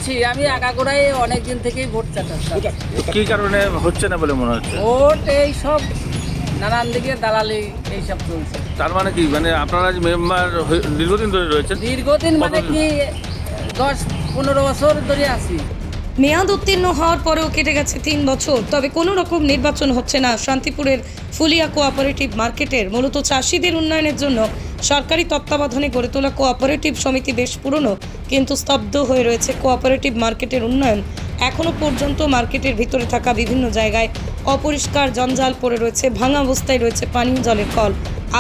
বলছি আমি আগাগোড়াই অনেক দিন থেকেই ভোট চাচ্ছি। কি কারণে হচ্ছে না বলে মনে হচ্ছে? ভোট এই সব নানান দিকে দালালি এইসব চলছে। তার মানে কি, মানে আপনারা যে মেম্বার দীর্ঘদিন ধরে রয়েছেন? দীর্ঘদিন মানে কতদিন? কি 10-15 বছর ধরে আছি। মেয়াদ উত্তীর্ণ হওয়ার পরেও কেটে গেছে 3 বছর, তবে কোনো রকম নির্বাচন হচ্ছে না। শান্তিপুরের ফুলিয়া কোঅপারেটিভ মার্কেটের মূলত চাষিদের উন্নয়নের জন্য সরকারি তত্ত্বাবধানে গড়ে তোলা কোঅপারেটিভ সমিতি বেশ পুরনো, কিন্তু স্তব্ধ হয়ে রয়েছে কোঅপারেটিভ মার্কেটের উন্নয়ন। এখনও পর্যন্ত মার্কেটের ভিতরে থাকা বিভিন্ন জায়গায় অপরিষ্কার জঞ্জাল পড়ে রয়েছে, ভাঙা অবস্থায় রয়েছে পানীয় জলের কল।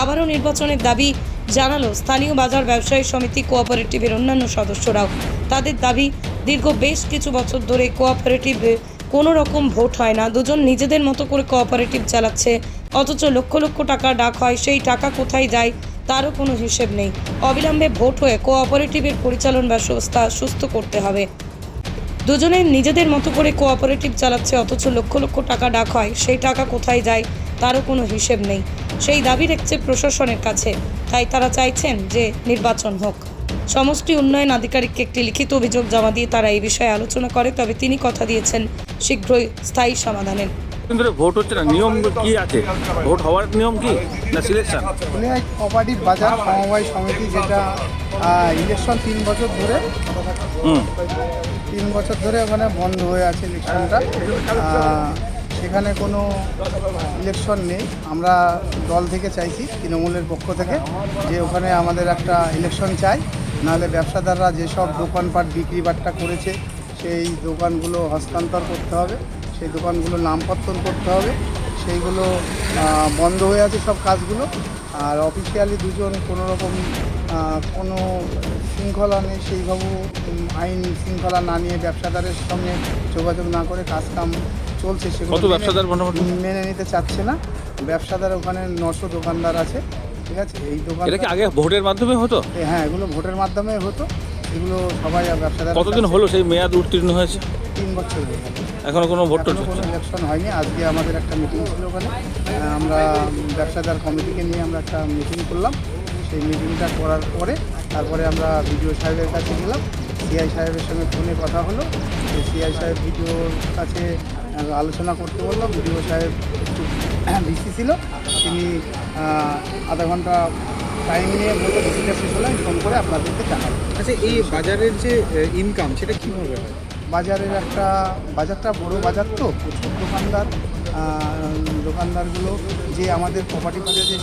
আবারও নির্বাচনের দাবি জানালো স্থানীয় বাজার ব্যবসায়ী সমিতি কোঅপারেটিভের অন্যান্য সদস্যরাও। তাদের দাবি, দীর্ঘ বেশ কিছু বছর ধরে কোঅপারেটিভে কোনো রকম ভোট হয় না। দুজন নিজেদের মতো করে কোঅপারেটিভ চালাচ্ছে, অথচ লক্ষ লক্ষ টাকা ডাক হয়, সেই টাকা কোথায় যায় তারও কোনো হিসেব নেই। অবিলম্বে ভোট হয়ে কোঅপারেটিভের পরিচালন ব্যবস্থা সুস্থ করতে হবে। দুজনে নিজেদের মতো করে কোঅপারেটিভ চালাচ্ছে, অথচ লক্ষ লক্ষ টাকা ডাক হয়, সেই টাকা কোথায় যায় তারও কোনো হিসেব নেই। সেই দাবি রেখেছে প্রশাসনের কাছে। তাই তারা চাইছেন যে নির্বাচন হোক। সমষ্টি উন্নয়ন আধিকারিককে একটি লিখিত অভিযোগ জমা দিয়ে তারা এই বিষয়ে আলোচনা করে, তবে তিনি কথা দিয়েছেন শীঘ্রই স্থায়ী সমাধানের। ধরে ভোট হচ্ছে না, নিয়ম কি আছে? ভোট হওয়ার নিয়ম কি না সিলেকশন? ফুলিয়া কোঅপারেটিভ বাজার সমবায় সমিতি, যেটা ইলেকশন 3 বছর ধরে 3 বছর ধরে ওখানে বন্ধ হয়ে আছে ইলেকশনটা। সেখানে কোনো ইলেকশন নেই। আমরা দল থেকে চাইছি, তৃণমূলের পক্ষ থেকে, যে ওখানে আমাদের একটা ইলেকশন চাই। নাহলে ব্যবসাদাররা যেসব দোকানপাট বিক্রিবাট্টা করেছে সেই দোকানগুলো হস্তান্তর করতে হবে, সেই দোকানগুলো নামপত্তন করতে হবে। সেইগুলো বন্ধ হয়ে আছে সব কাজগুলো। আর অফিসিয়ালি দুজন কোনো রকম কোনো শৃঙ্খলা নেই, সেইভাবে আইন শৃঙ্খলা না নিয়ে ব্যবসাদারের সঙ্গে যোগাযোগ না করে কাজকাম চলছে, সেগুলো ব্যবসাদার মেনে নিতে চাচ্ছে না। ব্যবসাদার ওখানে 900 দোকানদার আছে, ঠিক আছে। এই দোকান এটা কি আগে ভোটের মাধ্যমে হতো? হ্যাঁ, এগুলো ভোটের মাধ্যমে হতো। এগুলো সবাই ব্যবসাদার। কতদিন হলো সেই মেয়াদ উত্তীর্ণ হয়েছে? 3 বছর হয়ে গেল, এখনো কোনো ভোট এখনো কোনো ইলেকশন হয়নি। আজকে আমাদের একটা মিটিং ছিল ওখানে। আমরা ব্যবসাদার কমিটিকে নিয়ে আমরা একটা মিটিং করলাম। সেই মিটিংটা করার পরে তারপরে আমরা বিডিও সাহেবের কাছে গেলাম। সিআই সাহেবের সঙ্গে ফোনে কথা হলো। সিআই সাহেব বিডিওর কাছে আলোচনা করতে বললো। বিডিও সাহেব একটু বিসি ছিল, তিনি আধা ঘন্টা টাইম নিয়ে বলতে বিসিটা শেষ হলে ফোন করে আপনাদেরকে জানাবো। আচ্ছা, এই বাজারের যে ইনকাম সেটা কীভাবে হয়? বাজারটা বড় বাজার, তো প্রচুর দোকানদারগুলো যে আমাদের প্রপার্টি বাজারে যে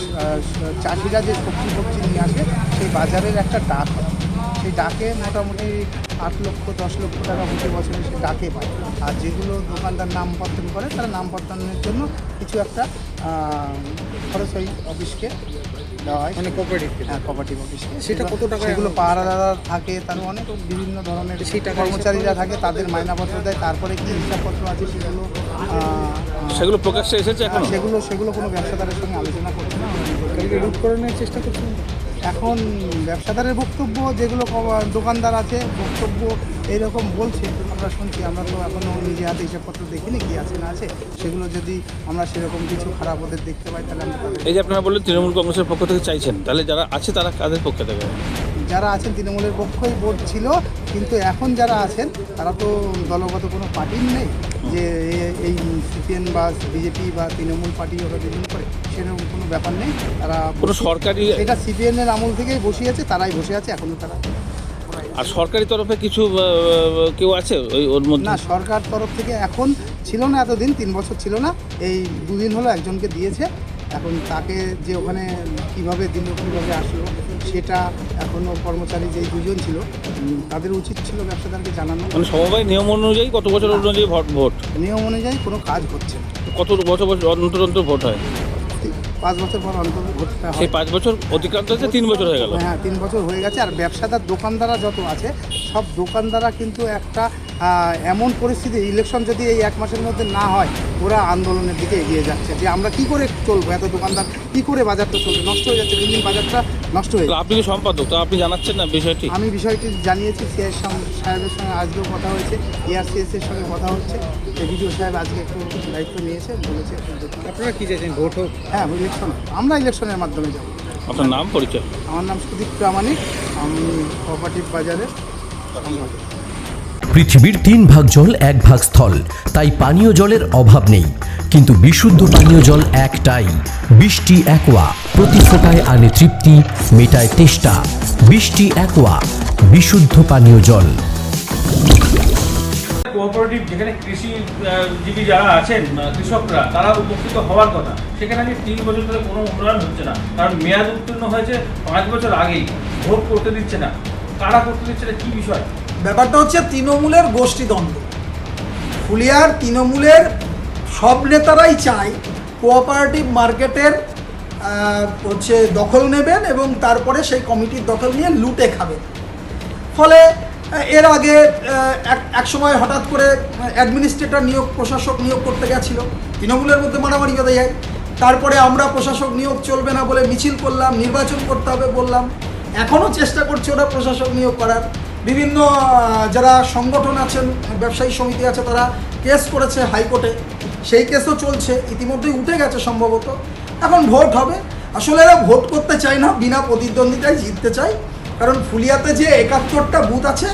চাষিরা যে সবজি নিয়ে আসে, সেই বাজারের একটা ডাক হয়। সেই ডাকে মোটামুটি 8 লক্ষ 10 লক্ষ টাকা প্রতি বছরে সে ডাকে পায়। আর যেগুলো দোকানদার নামপত্তন করে, তারা নামপত্তনের জন্য কিছু একটা খরচ ওই অফিসকে দেওয়া হয়, মানে কোঅপারেটিভ। হ্যাঁ, কোঅপারেটিভ অফিসকে। সেটা কত টাকা? সেগুলো পাহারাদার থাকে, তার অনেক বিভিন্ন ধরনের সেই টাকা কর্মচারীরা থাকে, তাদের মাইনাপত্র দেয়। তারপরে কি হিসাবপত্র আছে সেগুলো প্রকাশ্যে এসেছে এখন? সেগুলো কোনো ব্যবসাদারের সঙ্গে আলোচনা করছে না। রুট করানোর চেষ্টা করছেন। এখন ব্যবসাদারের বক্তব্য, যেগুলো দোকানদার আছে বক্তব্য এইরকম বলছে, আমরা শুনছি। আমরা তো এখনও নিজে হাতে হিসাবপত্র দেখিনি কি আছে না আছে। সেগুলো যদি আমরা সেরকম কিছু খারাপ ওদের দেখতে পাই, তাহলে আমরা এই যে আপনারা বললেন তৃণমূল কংগ্রেসের পক্ষ থেকে চাইছেন, তাহলে যারা আছে তারা কাদের পক্ষে থেকে? যারা আছেন তৃণমূলের পক্ষই ভোট ছিল, কিন্তু এখন যারা আছেন তারা তো দলগত কোনো পার্টির নেই যে এই সিপিএম বা বিজেপি বা তৃণমূল পার্টি ওরা বিভিন্ন করে, সেরকম কোনো ব্যাপার নেই। তারা কোনো সরকারি, এটা সিপিএমের আমল থেকেই বসিয়েছে, তারাই বসে আছে এখনও তারা। আর সরকারি তরফে কিছু কেউ আছে ওর মধ্যে? না, সরকার তরফ থেকে এখন ছিল না, এতদিন 3 বছর ছিল না। এই 2 দিন হলো একজনকে দিয়েছে। এখন তাকে যে ওখানে কীভাবে দিল, কীভাবে আসলো, সেটা এখনও কর্মচারী যেই 2জন ছিল তাদের উচিত ছিল ব্যবসাদারকে জানানো। মানে সমবায় নিয়ম অনুযায়ী কত বছর অনুযায়ী ভোট? নিয়ম অনুযায়ী কোনো কাজ হচ্ছে না। কত বছর অন্তর অন্তর ভোট হয়? 5 বছর পর অন্তর ভোটটা হয়। সেই 5 বছর অতিক্রান্ত হচ্ছে, 3 বছর হয়ে গেল। হ্যাঁ, 3 বছর হয়ে গেছে। আর ব্যবসাদার দোকানদাররা যত আছে, সব দোকানদাররা কিন্তু একটা এমন পরিস্থিতি, ইলেকশন যদি এই 1 মাসের মধ্যে না হয়, ওরা আন্দোলনের দিকে এগিয়ে যাচ্ছে যে আমরা কি করে চলবো, এত দোকানদার কি করে বাজারটা চলবে, নষ্ট হয়ে যাচ্ছে, দিন দিন বাজারটা নষ্ট হয়ে যাচ্ছে। আপনি কি সম্পাদক, তো আপনি জানাচ্ছেন না বিষয়টি? আমি বিষয়টি জানিয়েছি সিআই সাহেবের সঙ্গে, আজকেও কথা হয়েছে, এআরসিএসের সঙ্গে কথা হচ্ছে। বিডিও সাহেব আজকে একটু দায়িত্ব নিয়েছে, বলেছে। আপনারা কি চাইছেন, ভোট হোক? হ্যাঁ, ইলেকশন, আমরা ইলেকশনের মাধ্যমে যাব। আপনার নাম, পরিচয়? আমার নাম সুদীপ প্রামাণিক, আমি কোঅপারেটিভ বাজারের সম্পাদক। পৃথিবীর 3 ভাগ জল 1 ভাগ স্থল, তাই পানীয় জলের অভাব নেই। কিন্তু বিশুদ্ধ পানীয় জল একটাই, বৃষ্টি অ্যাকোয়া। প্রতি ফোঁটায় আনে তৃপ্তি, মেটায় তেষ্টা। বৃষ্টি অ্যাকোয়া, বিশুদ্ধ পানীয় জল। কোঅপারেটিভ যেখানে কৃষিজীবী যারা আছেন, কৃষকরা, তারা উপকৃত হওয়ার কথা, সেখানে আগে 3 বছর ধরে কোনো উন্নয়ন হচ্ছে না। কারণ মেয়াদ উত্তীর্ণ হয়েছে 5 বছর আগেই, ভোট করতে দিচ্ছে না। কারা করতে দিচ্ছে না, কী বিষয়? ব্যাপারটা হচ্ছে তৃণমূলের গোষ্ঠীদ্বন্দ্ব। ফুলিয়ার তৃণমূলের সব নেতারাই চায় কোঅপারেটিভ মার্কেটের হচ্ছে দখল নেবেন এবং তারপরে সেই কমিটির দখল নিয়ে লুটে খাবেন। ফলে এর আগে এক সময় হঠাৎ করে অ্যাডমিনিস্ট্রেটর নিয়োগ, প্রশাসক নিয়োগ করতে গেছিল, তৃণমূলের মধ্যে মারামারি বেঁধে যায়। তারপরে আমরা প্রশাসক নিয়োগ চলবে না বলে মিছিল করলাম, নির্বাচন করতে হবে বললাম। এখনও চেষ্টা করছে ওরা প্রশাসক নিয়োগ করার। বিভিন্ন যারা সংগঠন আছেন, ব্যবসায়ী সমিতি আছে, তারা কেস করেছে হাইকোর্টে, সেই কেসও চলছে, ইতিমধ্যেই উঠে গেছে সম্ভবত। এখন ভোট হবে। আসলে এরা ভোট করতে চায় না, বিনা প্রতিদ্বন্দ্বিতায় জিততে চায়। কারণ ফুলিয়াতে যে 71টা বুথ আছে,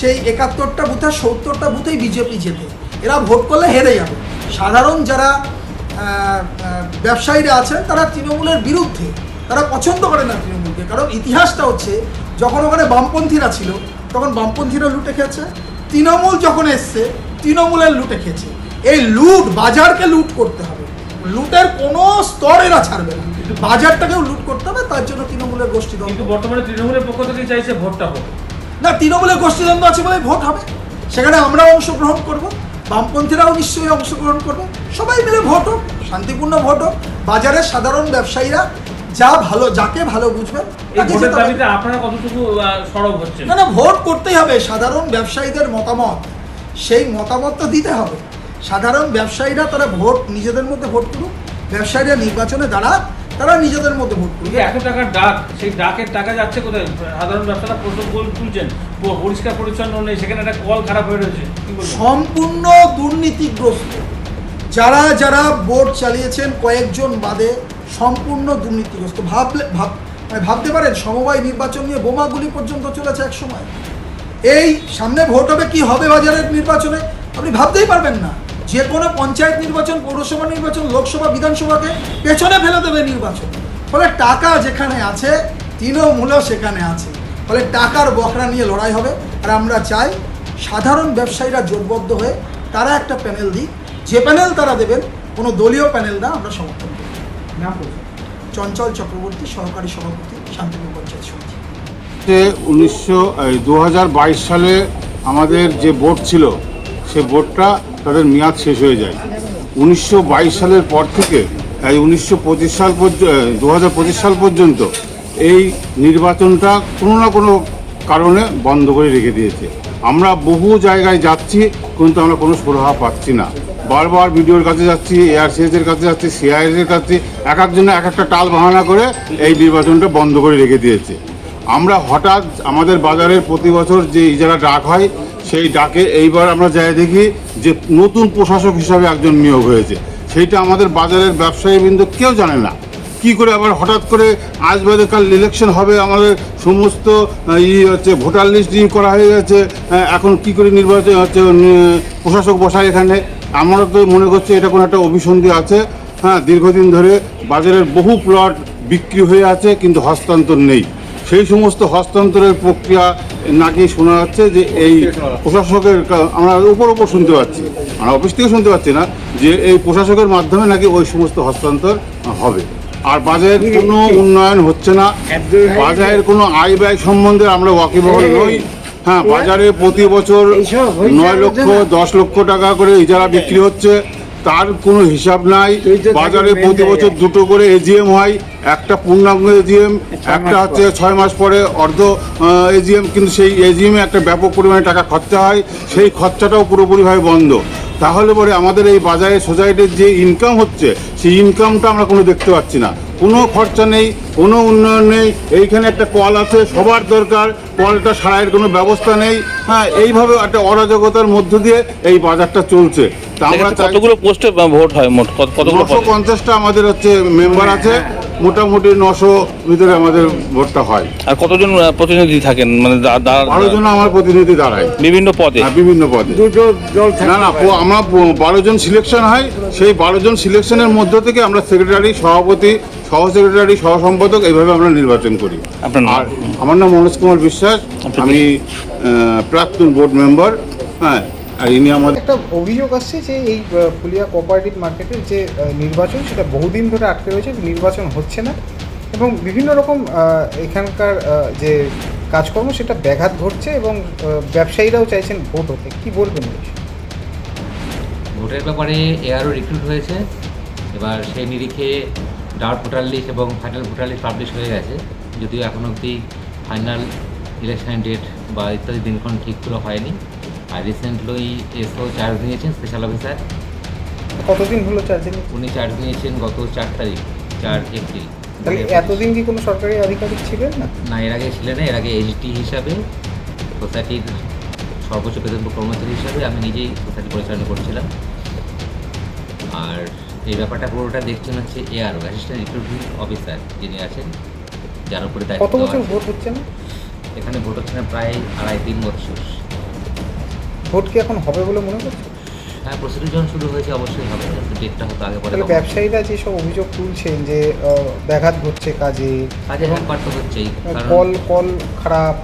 সেই 71টা বুথে 70টা বুথেই বিজেপি জেতে। এরা ভোট করলে হেরে যাবে। সাধারণ যারা ব্যবসায়ীরা আছেন তারা তৃণমূলের বিরুদ্ধে, তারা পছন্দ করে না তৃণমূলকে। কারণ ইতিহাসটা হচ্ছে, যখন ওখানে বামপন্থীরা ছিল তখন বামপন্থীরা লুটে খেয়েছে, তৃণমূল যখন এসছে তৃণমূলের লুটে খেয়েছে। এই লুট, বাজারকে লুট করতে হবে, লুটের কোনো স্তর এরা ছাড়বে না, বাজারটাকেও লুট করতে হবে। তার জন্য তৃণমূলের গোষ্ঠীদ্বন্দ্ব। কিন্তু বর্তমানে তৃণমূলের পক্ষ থেকে চাইছে ভোটটা হোক না, তৃণমূলের গোষ্ঠীদ্বন্দ্ব আছে বলে ভোট হবে, সেখানে আমরাও অংশগ্রহণ করব, বামপন্থীরাও নিশ্চয়ই অংশগ্রহণ করবে, সবাই মিলে ভোট হোক, শান্তিপূর্ণ ভোট হোক। বাজারের সাধারণ ব্যবসায়ীরা যাকে ভালো বুঝবেন। আপনারা কতটুকু সরব হচ্ছে? না, ভোট করতেই হবে। সাধারণ ব্যবসায়ীদের মতামত, সেই মতামত তো দিতে হবে। সাধারণ ব্যবসায়ীরা তারা ভোট, নিজেদের মধ্যে ভোট করুক, ব্যবসায়ীরা নির্বাচনে দাঁড়াক, তারা নিজেদের মধ্যে ভোট করুক। এত টাকার ডাক, সেই ডাকের টাকা যাচ্ছে কোথায়? সাধারণ ব্যবসাটা প্রচুর গোল তুলছেন, পরিষ্কার পরিচ্ছন্ন নেই, সেখানে একটা কল খারাপ হয়ে রয়েছে। সম্পূর্ণ দুর্নীতিগ্রস্ত। যারা বোর্ড চালিয়েছেন কয়েকজন বাদে সম্পূর্ণ দুর্নীতিগ্রস্ত। ভাবতে পারেন, সমবায় নির্বাচন নিয়ে বোমাগুলি পর্যন্ত চলেছে এক সময়। এই সামনে ভোট হবে, কি হবে বাজারের নির্বাচনে আপনি ভাবতেই পারবেন না। যে কোনো পঞ্চায়েত নির্বাচন, পৌরসভা নির্বাচন, লোকসভা, বিধানসভাকে পেছনে ফেলে দেবে নির্বাচন। ফলে টাকা যেখানে আছে, তৃণমূলও সেখানে আছে। ফলে টাকার বকরা নিয়ে লড়াই হবে। আর আমরা চাই সাধারণ ব্যবসায়ীরা জোটবদ্ধ হয়ে তারা একটা প্যানেল দিক, যে প্যানেল তারা দেবেন কোনো দলীয় প্যানেল না, আমরা সমর্থন করি। চঞ্চল চক্রবর্তী, সহকারী সভাপতি, শান্তিপুর পঞ্চায়েত সমিতি। 2022 সালে আমাদের যে বোর্ড ছিল, সে বোর্ডটা তাদের মেয়াদ শেষ হয়ে যায়। 1922 সালের পর থেকে 2025 সাল পর্যন্ত এই নির্বাচনটা কোনো না কোনো কারণে বন্ধ করে রেখে দিয়েছে। আমরা বহু জায়গায় যাচ্ছি, কিন্তু আমরা কোনো সুরাহা পাচ্ছি না। বারবার বিডিওর কাছে যাচ্ছি, এআরসিএসের কাছে যাচ্ছি, সিআইএসের কাছে, এক একজনে এক একটা টাল বাহানা করে এই নির্বাচনটা বন্ধ করে রেখে দিয়েছে। আমরা হঠাৎ আমাদের বাজারের প্রতি বছর যে ইজারা ডাক হয়, সেই ডাকে এইবার আমরা যাই দেখি যে নতুন প্রশাসক হিসাবে একজন নিয়োগ হয়েছে। সেইটা আমাদের বাজারের ব্যবসায়ীবৃন্দ কেউ জানে না। কি করে আবার হঠাৎ করে আজ বাদে কাল ইলেকশন হবে, আমাদের সমস্ত ভোটার লিস্ট করা হয়ে গেছে, এখন কি করে নির্বাচন প্রশাসক বসায় এখানে? আমরা তো মনে করছি এটা কোনো একটা অভিসন্ধি আছে। হ্যাঁ, দীর্ঘদিন ধরে বাজারের বহু প্লট বিক্রি হয়ে আছে, কিন্তু হস্তান্তর নেই। সেই সমস্ত হস্তান্তরের প্রক্রিয়া নাকি শোনা যাচ্ছে যে এই প্রশাসকের, আমরা উপর শুনতে পাচ্ছি, আমরা অফিস থেকে শুনতে পাচ্ছি না, যে এই প্রশাসকের মাধ্যমে নাকি ওই সমস্ত হস্তান্তর হবে। আর বাজারের কোনো উন্নয়ন হচ্ছে না, বাজারের কোনো আয় ব্যয় সম্বন্ধে আমরা ওয়াকিবহাল নই। হ্যাঁ, বাজারে প্রতি বছর 9 লক্ষ 10 লক্ষ টাকা করে ইজারা বিক্রি হচ্ছে, তার কোনো হিসাব নাই। বাজারে প্রতি বছর 2টো করে এজিএম হয়, একটা পূর্ণাঙ্গ এজিএম, একটা হচ্ছে 6 মাস পরে অর্ধ এজিএম, কিন্তু সেই এজিএমে একটা ব্যাপক পরিমাণে টাকা খরচা হয়, সেই খরচাটাও পুরোপুরিভাবে বন্ধ। তাহলে পরে আমাদের এই বাজারে সোসাইটির যে ইনকাম হচ্ছে, সেই ইনকামটা আমরা কোনো দেখতে পাচ্ছি না। কোনো খরচা নেই, কোনো উন্নয়ন নেই। এইখানে একটা কল আছে, সবার দরকার, কলটা সারাইয়ের কোনো ব্যবস্থা নেই। হ্যাঁ, এইভাবে একটা অরাজকতার মধ্য দিয়ে এই বাজারটা চলছে। তা আমরা চাই কতগুলো পোস্টে ভোট হয় মোট কতগুলো? 950টা আমাদের হচ্ছে মেম্বার আছে, মোটামুটি 900 ভিতরে আমাদের ভোটটা হয়। আর কতজন প্রতিনিধি থাকেন, মানে 12 জন আমার প্রতিনিধি দাঁড়ায় বিভিন্ন পদে? বিভিন্ন পদে। না না, আমরা 12 জন সিলেকশন হয়। সেই 12 জন সিলেকশনের মধ্য থেকে আমরা সেক্রেটারি, সভাপতি, সহ সেক্রেটারি, সহ সম্পাদক এইভাবে আমরা নির্বাচন করি। আপনার নাম? আর আমার নাম মনোজ কুমার বিশ্বাস, আমি প্রাক্তন বোর্ড মেম্বার। হ্যাঁ, আর ইনি আমাদের। একটা অভিযোগ আসছে যে এই ফুলিয়া কোঅপারেটিভ মার্কেটের যে নির্বাচন সেটা বহুদিন ধরে আটকে রয়েছে, নির্বাচন হচ্ছে না এবং বিভিন্ন রকম এখানকার যে কাজকর্ম সেটা ব্যাঘাত ঘটছে এবং ব্যবসায়ীরাও চাইছেন ভোট হতে। কী বলবেন? ভোটের ব্যাপারে এআরও রিক্রুট হয়েছে, এবার সেই নিরিখে ড্রাফট ভোটার লিস্ট এবং ফাইনাল ভোটার লিস্ট পাবলিশ হয়ে গেছে, যদিও এখন অবধি ফাইনাল ইলেকশনের ডেট বা ইত্যাদি দিনক্ষণ ঠিক করে হয়নি। আর রিসেন্টলি এসও চার্জ নিয়েছেন স্পেশাল অফিসার। কতদিন হলো চার্জে? উনি চার্জ নিয়েছেন গত 4 তারিখ, 4 এপ্রিল। তাহলে এতদিন কি কোনো সরকারি আধিকারিক ছিলেন না? না, এর আগে ছিলেন না। এর আগে এসডি হিসাবে, সোসাইটির সর্বোচ্চ বেতনভোগ কর্মচারী হিসাবে আমি নিজেই সোসাইটি পরিচালনা করছিলাম। আর এই ব্যাপারটা পুরোটা দেখছেন হচ্ছে এআরও, অ্যাসিস্ট্যান্ট রিক্রুটিং অফিসার, যিনি আছেন, যার উপরে দায়িত্ব। কত বছর ভোট হচ্ছে না এখানে? ভোট হচ্ছে না প্রায় 2.5-3 বছর। ভোট কি এখন হবে বলে মনে করছে? হ্যাঁ, প্রসিডিউর যখন শুরু হয়েছে অবশ্যই হবে, ডেটটা হয়তো আগে পরে। তাহলে ব্যবসায়ীরা যেসব অভিযোগ তুলছেন যে ব্যাঘাত ঘটছে কাজে ব্যাপার তো হচ্ছেই, কল খারাপ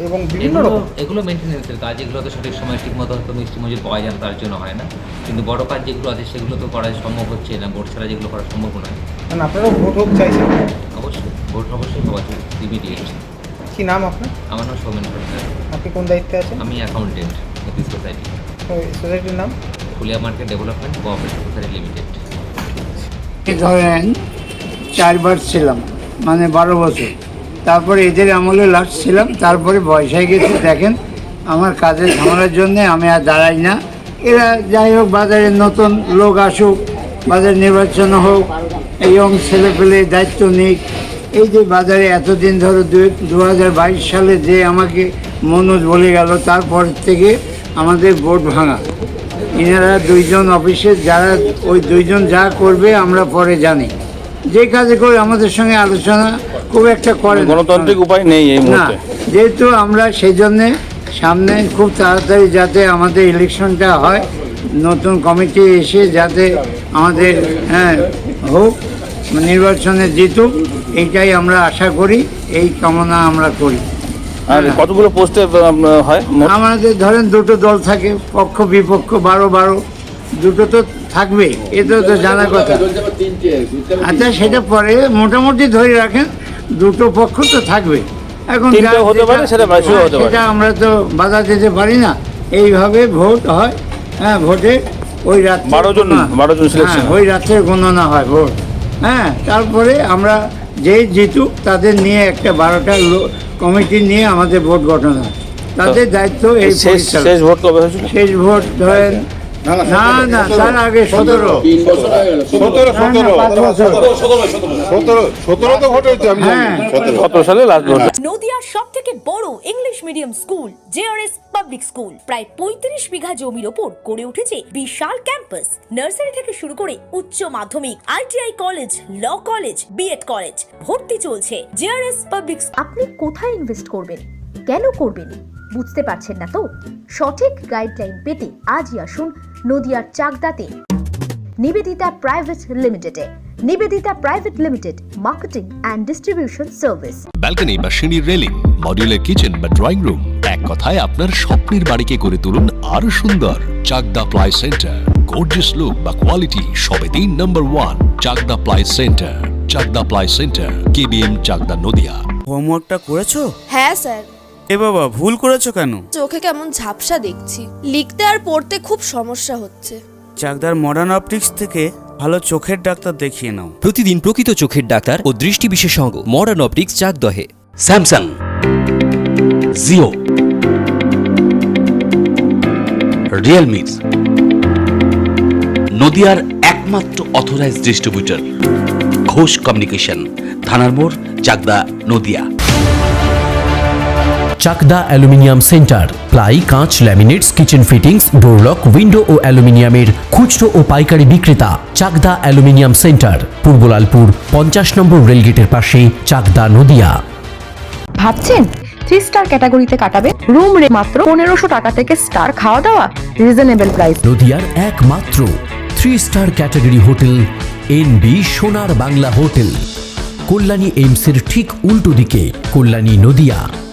এবং বিভিন্ন রকম এগুলো মেনটেন্যান্সের কাজ, এগুলো তো সঠিক সময় ঠিক মতো হয়তো মিষ্টি মজুরি পাওয়া যায় না, তার জন্য হয় না। কিন্তু বড় কাজ যেগুলো আছে সেগুলো তো করা সম্ভব হচ্ছে না, ভোট ছাড়া যেগুলো করা সম্ভব নয়। মানে আপনারাও ভোট হোক চাইছেন? অবশ্যই ভোট অবশ্যই হওয়া ইমিডিয়েট। কী নাম আপনার? আমার নাম সৌমেন সরকার। আপনি কোন দায়িত্বে আছেন? আমি অ্যাকাউন্টেন্ট অফিস সোসাইটি। সোসাইটির নাম? Phulia market development cooperative society limited. ধরেন 4 বার ছিলাম, মানে 12 বছর। তারপরে এদের আমলে লাস্ট ছিলাম, তারপরে বয়স হয়ে গেছে। দেখেন, আমার কাজের ঝামেলার জন্যে আমি আর দাঁড়াই না। এরা যাই হোক, বাজারে নতুন লোক আসুক, বাজার নির্বাচন হোক, এই ইয়ং ছেলেপেলে দায়িত্ব নিক। এই যে বাজারে এতদিন ধরে 2022 সালে যে আমাকে মনোজ বলে গেল, তারপর থেকে আমাদের বোর্ড ভাঙা। এনারা 2 জন অফিসে, যারা ওই 2 জন যা করবে আমরা পরে জানি। যে কাজে করে আমাদের সঙ্গে আলোচনা খুব একটা করে, গণতান্ত্রিক উপায় নেই এই মুহূর্তে। যেহেতু আমরা সেই জন্যে সামনে খুব তাড়াতাড়ি যাতে আমাদের ইলেকশনটা হয়, নতুন কমিটি এসে যাতে আমাদের হোক, নির্বাচনে জিতুক, এইটাই আমরা আশা করি, এই কামনা আমরা করি। আর কতগুলো পোস্টে হয়? আমাদের ধরেন 2টো দল থাকে, পক্ষ বিপক্ষ, 12 দুটো তো থাকবে, এটা তো জানা কথা। আচ্ছা, সেটা পরে মোটামুটি ধরে রাখেন 2টো পক্ষ তো থাকবে। এখন সেটা আমরা তো বাধা দিতে পারি না। এইভাবে ভোট হয়। হ্যাঁ, ভোটে ওই রাত 12 জন ওই রাত্রে গণনা হয় ভোট। হ্যাঁ, তারপরে আমরা যেই জিতুক তাদের নিয়ে একটা 12টা কমিটি নিয়ে আমাদের ভোট গঠন হয়। তাদের দায়িত্ব এই। শেষ ভোট কবে হয়েছিল? শেষ ভোট ধরেন না, তার আগে 17 তো ভোট হয়েছে। আমি 17 সালে লাস্ট ভোট। নদিয়ার সবথেকে বড় English medium school JRS public school প্রায় 35 বিঘা জমির ওপর গড়ে উঠেছে বিশাল ক্যাম্পাস। নার্সারি থেকে শুরু করে উচ্চ মাধ্যমিক, ITI college, law college, BEd college, ভর্তি চলছে। JRS public. আপনি কোথায় ইনভেস্ট করবেন, কেন করবেন, বুঝতে পারছেন না তো? সঠিক গাইডলাইন পেতে আজই আসুন নদিয়ার চাকদাতে নিবেদিতা প্রাইভেট লিমিটেডে। Nivedita private limited, marketing and distribution service. Balcony বা সিঁড়ির রেলিং, মডিউলার কিচেন বা ড্রয়িং রুম, এক কথায় আপনার স্বপ্নের বাড়িকে করে তুলুন আরো সুন্দর। Chakdah ply centre, gorgeous look বা কোয়ালিটি সবে 3 number 1 Chakdah ply centre. Chakdah ply centre, KBM, Chakdah, Nadia. হোমওয়ার্কটা করেছো? হ্যাঁ স্যার। এ বাবা, ভুল করেছো কেন? চোখে কেমন ঝাপসা দেখছি, লিখতে আর পড়তে খুব সমস্যা হচ্ছে। চাকদার মডার্ন অপটিক্স থেকে ভালো চোখের ডাক্তার দেখিয়ে নাও। প্রতিদিন প্রকৃত চোখের ডাক্তার ও দৃষ্টি বিশেষজ্ঞ মডার্ন অপটিক্স, চাকদহে। স্যামসাং, জিও, রিয়েলমি, নদিয়ার একমাত্র অথরাইজড ডিস্ট্রিবিউটর ঘোষ কমিউনিকেশন, থানার মোড়, Chakdah, Nadia. Chakdah aluminium centre, ply, কাঁচ, laminates, kitchen fittings, door lock, window ও অ্যালুমিনিয়ামের খুচরো ও পাইকারি বিক্রেতা। Chakdah aluminium centre, Purbalalpur 50 number রেলগেটের পাশে, চাকদা, নদিয়া। ভাবছেন 3 স্টার ক্যাটাগরিতে কাটাবে? রুম রে মাত্র 1500 টাকা থেকে স্টার, খাওয়া দাওয়া রিজনেবল প্রাইস। নদিয়ার একমাত্র 3 স্টার ক্যাটাগরি হোটেল এনবি সোনার বাংলা হোটেল, কল্যাণী এইমসের ঠিক উল্টো দিকে, কল্যাণী, নদিয়া।